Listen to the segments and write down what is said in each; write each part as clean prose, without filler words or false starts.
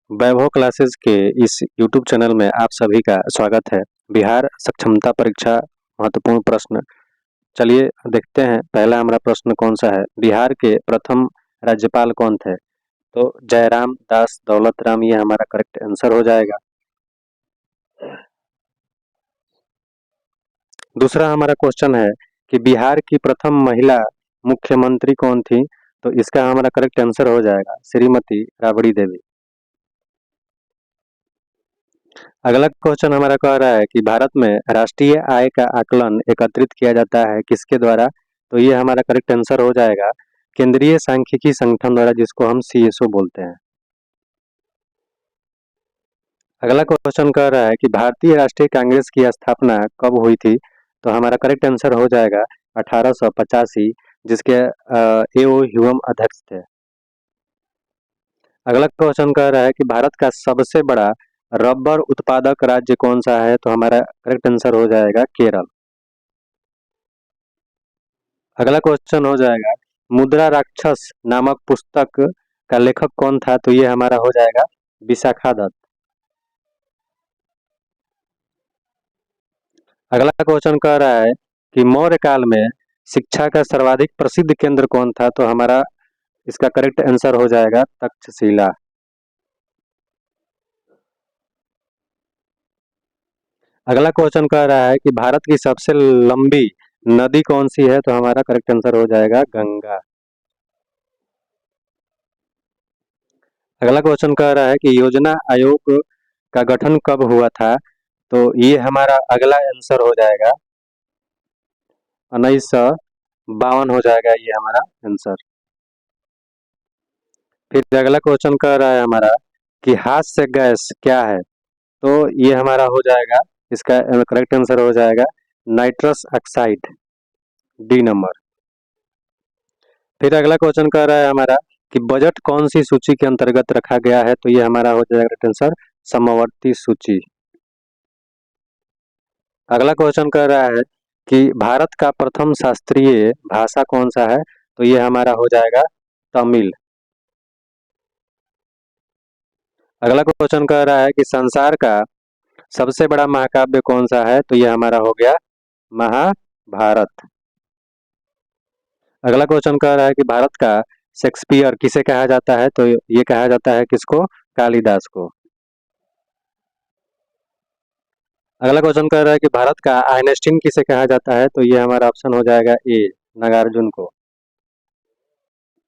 वैभव classes के इस YouTube channel में आप सभी का स्वागत है। बिहार सक्षमता परीक्षा महत्वपूर्ण प्रश्न। चलिए देखते हैं पहला हमारा प्रश्न कौन सा है। बिहार के प्रथम राज्यपाल कौन थे? तो जयराम दास दौलत राम, ये हमारा करेक्ट आंसर हो जाएगा। दूसरा हमारा क्वेश्चन है कि बिहार की प्रथम महिला मुख्यमंत्री कौन थी? तो इसका हमारा करेक्ट आंसर हो जाएगा श्रीमती राबड़ी देवी। अगला क्वेश्चन हमारा कह रहा है कि भारत में राष्ट्रीय आय का आकलन एकत्रित किया जाता है किसके द्वारा? तो ये हमारा करेक्ट आंसर हो जाएगा केंद्रीय सांख्यिकी संगठन द्वारा, जिसको हम सीएसओ बोलते हैं। अगला क्वेश्चन कह रहा है कि भारतीय राष्ट्रीय कांग्रेस की स्थापना कब हुई थी? तो हमारा करेक्ट आंसर हो जाएगा 1885, जिसके एओ ह्यूम अध्यक्ष थे। अगला क्वेश्चन कह रहा है कि भारत का सबसे बड़ा रबर उत्पादक राज्य कौन सा है? तो हमारा करेक्ट आंसर हो जाएगा केरल। अगला क्वेश्चन हो जाएगा मुद्रा राक्षस नामक पुस्तक का लेखक कौन था? तो ये हमारा हो जाएगा विशाखादत्त। अगला क्वेश्चन कह रहा है कि मौर्य काल में शिक्षा का सर्वाधिक प्रसिद्ध केंद्र कौन था? तो हमारा इसका करेक्ट आंसर हो जाएगा तक्षशिला। अगला क्वेश्चन कह रहा है कि भारत की सबसे लंबी नदी कौन सी है? तो हमारा करेक्ट आंसर हो जाएगा गंगा। अगला क्वेश्चन कह रहा है कि योजना आयोग का गठन कब हुआ था? तो ये हमारा अगला आंसर हो जाएगा 1952 हो जाएगा ये हमारा आंसर। फिर अगला क्वेश्चन कह रहा है हमारा कि हास्य गैस क्या है? तो ये हमारा हो जाएगा, इसका करेक्ट आंसर हो जाएगा नाइट्रस ऑक्साइड, डी नंबर। फिर अगला क्वेश्चन कह रहा है हमारा कि बजट कौन सी सूची के अंतर्गत रखा गया है? तो ये हमारा हो जाएगा आंसर समवर्ती सूची। अगला क्वेश्चन कह रहा है कि भारत का प्रथम शास्त्रीय भाषा कौन सा है? तो ये हमारा हो जाएगा तमिल। अगला क्वेश्चन कह रहा है कि संसार का सबसे बड़ा महाकाव्य कौन सा है? तो ये हमारा हो गया महाभारत। अगला क्वेश्चन कह रहा है कि भारत का शेक्सपियर किसे कहा जाता है? तो ये कहा जाता है किसको? कालिदास को। अगला क्वेश्चन कह रहा है कि भारत का आइंस्टीन किसे कहा जाता है? तो ये हमारा ऑप्शन हो जाएगा ए, नागार्जुन को।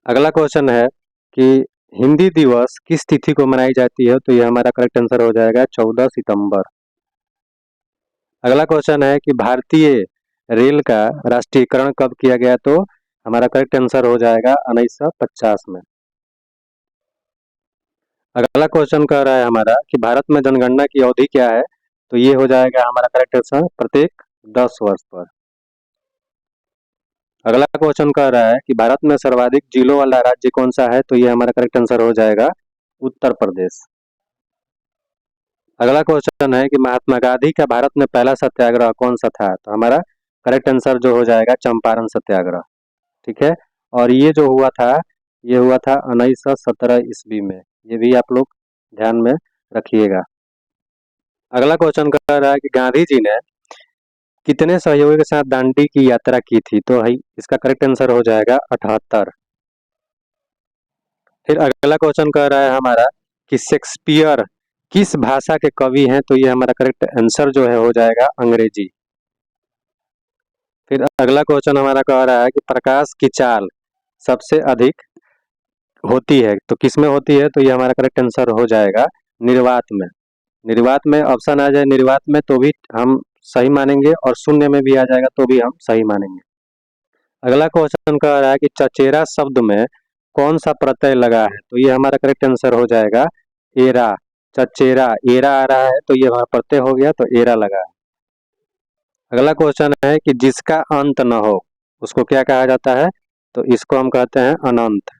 अगला क्वेश्चन है कि हिंदी दिवस किस तिथि को मनाई जाती है? तो ये हमारा करेक्ट आंसर हो जाएगा 14 सितंबर। अगला क्वेश्चन है कि भारतीय रेल का राष्ट्रीयकरण कब किया गया? तो हमारा करेक्ट आंसर हो जाएगा 1950 में। अगला क्वेश्चन कह रहा है हमारा कि भारत में जनगणना की अवधि क्या है? तो ये हो जाएगा हमारा करेक्ट आंसर प्रत्येक 10 वर्ष पर। अगला क्वेश्चन कह रहा है कि भारत में सर्वाधिक जिलों वाला राज्य कौन सा है? तो ये हमारा करेक्ट आंसर हो जाएगा उत्तर प्रदेश। अगला क्वेश्चन है कि महात्मा गांधी का भारत में पहला सत्याग्रह कौन सा था? तो हमारा करेक्ट आंसर जो हो जाएगा चंपारण सत्याग्रह। ठीक है, और ये जो हुआ था, ये हुआ था 1917 ईस्वी में। ये भी आप लोग ध्यान में रखिएगा। अगला क्वेश्चन कह रहा है कि गांधी जी ने कितने सहयोगियों के साथ दांडी की यात्रा की थी? तो इसका करेक्ट आंसर हो जाएगा 78। फिर अगला क्वेश्चन कह रहा है हमारा कि शेक्सपियर किस भाषा के कवि हैं? तो ये हमारा करेक्ट आंसर जो है हो जाएगा अंग्रेजी। फिर अगला क्वेश्चन हमारा कह रहा है कि प्रकाश की चाल सबसे अधिक होती है तो किसमें होती है? तो ये हमारा करेक्ट आंसर हो जाएगा निर्वात में। निर्वात में ऑप्शन आ जाए निर्वात में तो भी हम सही मानेंगे, और शून्य में भी आ जाएगा तो भी हम सही मानेंगे। अगला क्वेश्चन कह रहा है कि चचेरा शब्द में कौन सा प्रत्यय लगा है? तो ये हमारा करेक्ट आंसर हो जाएगा एरा। चचेरा एरा आ रहा है तो ये हमारा प्रत्यय हो गया, तो एरा लगा है। अगला क्वेश्चन है कि जिसका अंत न हो उसको क्या कहा जाता है? तो इसको हम कहते हैं अनंत।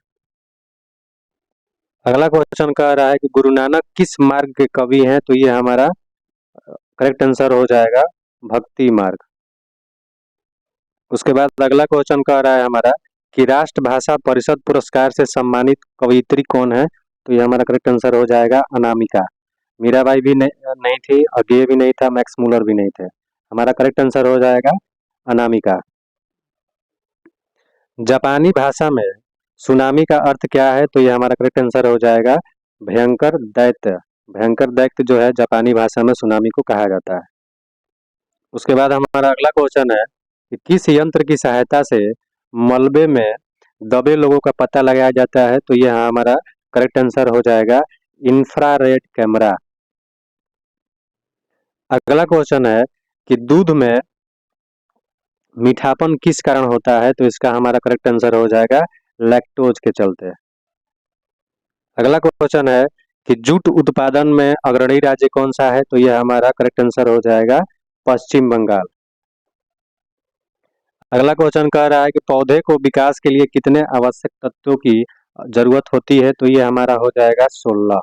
अगला क्वेश्चन कह रहा है कि गुरु नानक किस मार्ग के कवि हैं? तो ये हमारा करेक्ट आंसर हो जाएगा भक्ति मार्ग। उसके बाद अगला क्वेश्चन कह रहा है हमारा कि राष्ट्रभाषा परिषद पुरस्कार से सम्मानित कवयित्री कौन है? तो ये हमारा करेक्ट आंसर हो जाएगा अनामिका। मीराबाई भी नहीं थी, और गे भी नहीं था, मैक्स मूलर भी नहीं थे। हमारा करेक्ट आंसर हो जाएगा अनामिका। जापानी भाषा में सुनामी का अर्थ क्या है? तो ये हमारा करेक्ट आंसर हो जाएगा भयंकर दैत्य। भयंकर दैत्य जो है जापानी भाषा में सुनामी को कहा जाता है। उसके बाद हमारा अगला क्वेश्चन है कि किस यंत्र की सहायता से मलबे में दबे लोगों का पता लगाया जाता है? तो यह हमारा करेक्ट आंसर हो जाएगा इंफ्रारेड कैमरा। अगला क्वेश्चन है कि दूध में मीठापन किस कारण होता है? तो इसका हमारा करेक्ट आंसर हो जाएगा लैक्टोज के चलते। अगला क्वेश्चन है कि जूट उत्पादन में अग्रणी राज्य कौन सा है? तो यह हमारा करेक्ट आंसर हो जाएगा पश्चिम बंगाल। अगला क्वेश्चन कह रहा है कि पौधे को विकास के लिए कितने आवश्यक तत्वों की जरूरत होती है? तो ये हमारा हो जाएगा 16।